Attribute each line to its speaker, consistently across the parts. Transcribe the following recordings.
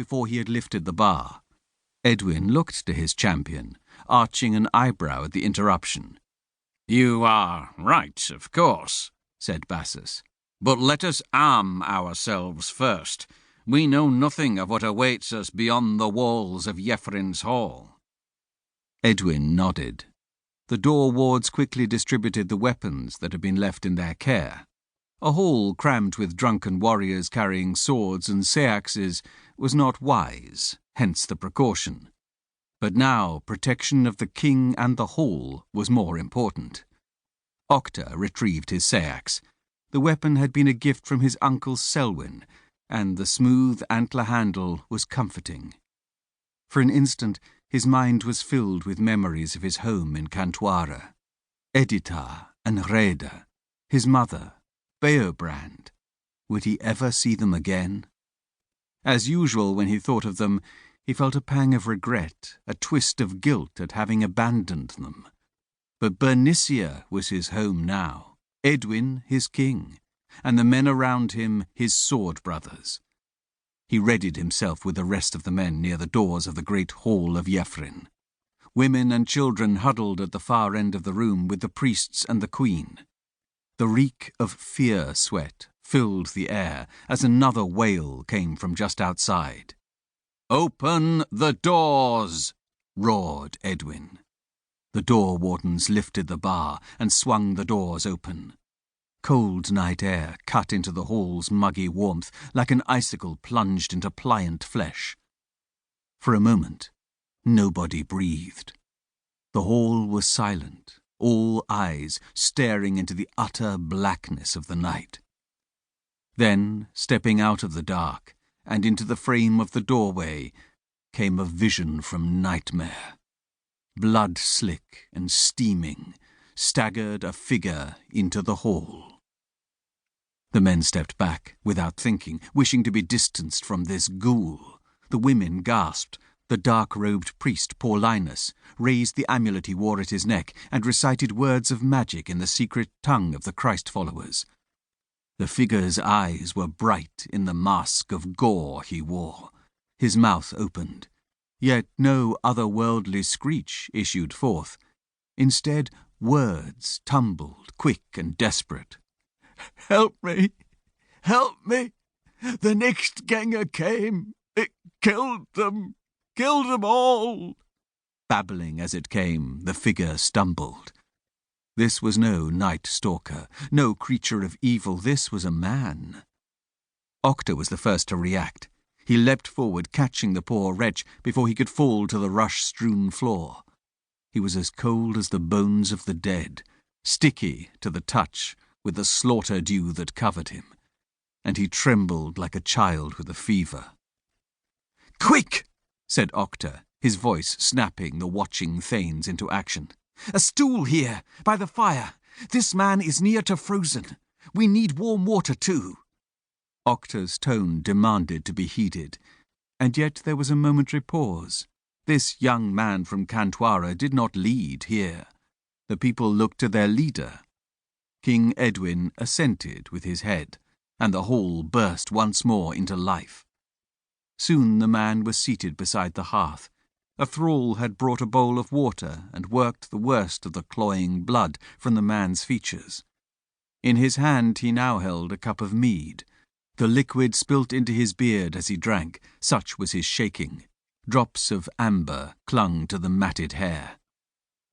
Speaker 1: before he had lifted the bar. Edwin looked to his champion, arching an eyebrow at the interruption.
Speaker 2: "You are right, of course," said Bassus. "But let us arm ourselves first. We know nothing of what awaits us beyond the walls of Yeffrin's hall."
Speaker 1: Edwin nodded. The door wards quickly distributed the weapons that had been left in their care. A hall crammed with drunken warriors carrying swords and seaxes was not wise, hence the precaution. But now protection of the king and the hall was more important. Octa retrieved his seax. The weapon had been a gift from his uncle Selwyn, and the smooth antler handle was comforting. For an instant his mind was filled with memories of his home in Cantuara, Edita and Rheda, his mother, Beobrand. Would he ever see them again? As usual when he thought of them, he felt a pang of regret, a twist of guilt at having abandoned them. But Bernicia was his home now, Edwin his king, and the men around him his sword brothers. He readied himself with the rest of the men near the doors of the great hall of Yeffrin. Women and children huddled at the far end of the room with the priests and the queen. The reek of fear sweat filled the air as another wail came from just outside. "Open the doors!" roared Edwin. The door wardens lifted the bar and swung the doors open. Cold night air cut into the hall's muggy warmth like an icicle plunged into pliant flesh. For a moment, nobody breathed. The hall was silent, all eyes staring into the utter blackness of the night. Then, stepping out of the dark and into the frame of the doorway, came a vision from nightmare. Blood-slick and steaming, staggered a figure into the hall. The men stepped back, without thinking, wishing to be distanced from this ghoul. The women gasped. The dark-robed priest, Paulinus, raised the amulet he wore at his neck and recited words of magic in the secret tongue of the Christ-followers. The figure's eyes were bright in the mask of gore he wore. His mouth opened, yet no otherworldly screech issued forth. Instead, words tumbled, quick and desperate. "Help me! Help me! The next ganger came. It killed them! Killed them all!" Babbling as it came, the figure stumbled. This was no night stalker, no creature of evil. This was a man. Octa was the first to react. He leapt forward, catching the poor wretch before he could fall to the rush-strewn floor. He was as cold as the bones of the dead, sticky to the touch with the slaughter dew that covered him, and he trembled like a child with a fever. "Quick!" said Octa, his voice snapping the watching thanes into action. "A stool here, by the fire. This man is near to frozen. We need warm water too." Octa's tone demanded to be heeded, and yet there was a momentary pause. This young man from Cantuara did not lead here. The people looked to their leader. King Edwin assented with his head, and the hall burst once more into life. Soon the man was seated beside the hearth. A thrall had brought a bowl of water and worked the worst of the cloying blood from the man's features. In his hand he now held a cup of mead. The liquid spilt into his beard as he drank, such was his shaking. Drops of amber clung to the matted hair.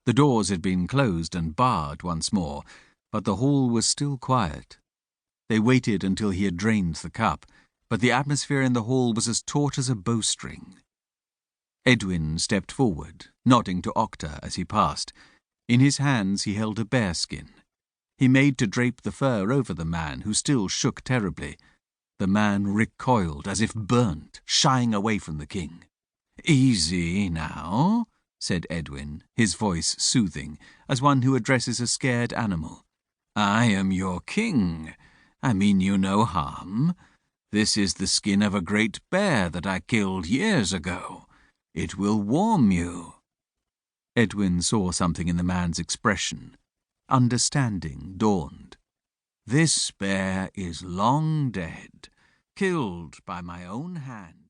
Speaker 1: The doors had been closed and barred once more, but the hall was still quiet. They waited until he had drained the cup, but the atmosphere in the hall was as taut as a bowstring. Edwin stepped forward, nodding to Octa as he passed. In his hands he held a bearskin. He made to drape the fur over the man, who still shook terribly. The man recoiled as if burnt, shying away from the king. "Easy now," said Edwin, his voice soothing, as one who addresses a scared animal. "I am your king. I mean you no harm. This is the skin of a great bear that I killed years ago. It will warm you." Edwin saw something in the man's expression. Understanding dawned. "This bear is long dead, killed by my own hand."